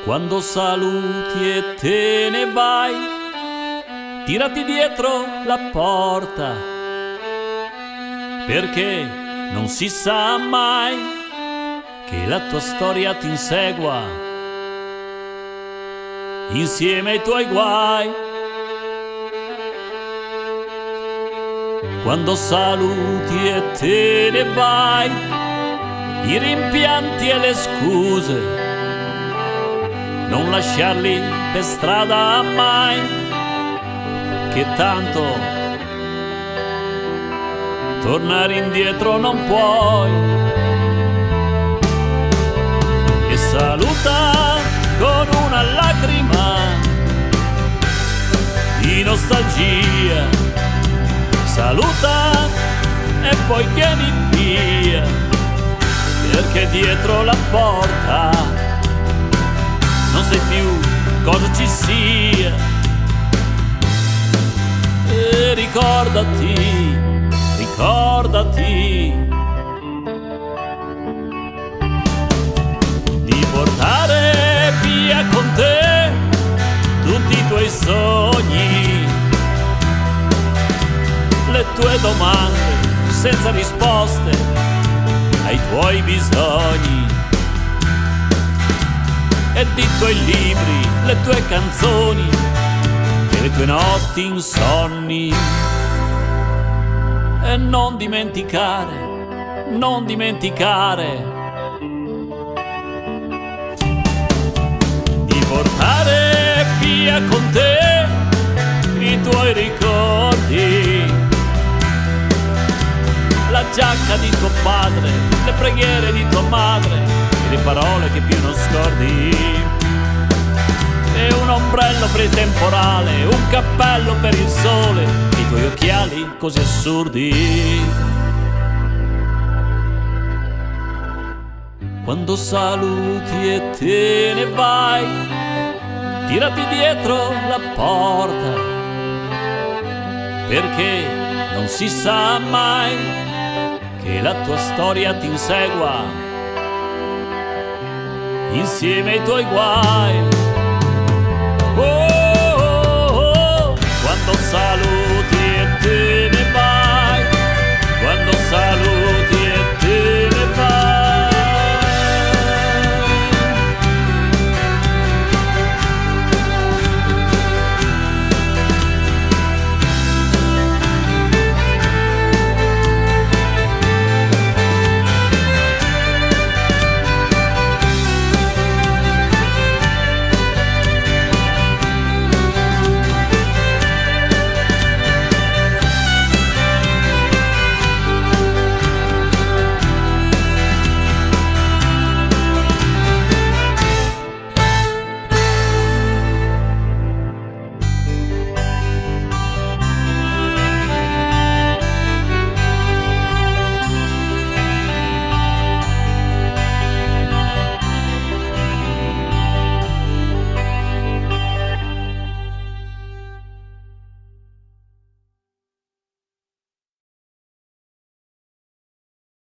Quando saluti e te ne vai, tirati dietro la porta, perché non si sa mai che la tua storia ti insegua insieme ai tuoi guai. Quando saluti e te ne vai, i rimpianti e le scuse non lasciarli per strada mai, che tanto tornare indietro non puoi. E saluta con una lacrima di nostalgia, saluta e poi vieni via, perché dietro la porta non sai più cosa ci sia. E ricordati, ricordati di portare via con te tutti i tuoi sogni, le tue domande senza risposte ai tuoi bisogni, e di tuoi libri, le tue canzoni e le tue notti insonni. E non dimenticare, non dimenticare di portare via con te i tuoi ricordi, la giacca di tuo padre, le preghiere di tua madre, le parole che più non scordi, e un ombrello per il temporale, un cappello per il sole, i tuoi occhiali così assurdi. Quando saluti e te ne vai, tirati dietro la porta, perché non si sa mai che la tua storia ti insegua insieme ai tuoi guai. Oh, oh, oh, quando saluti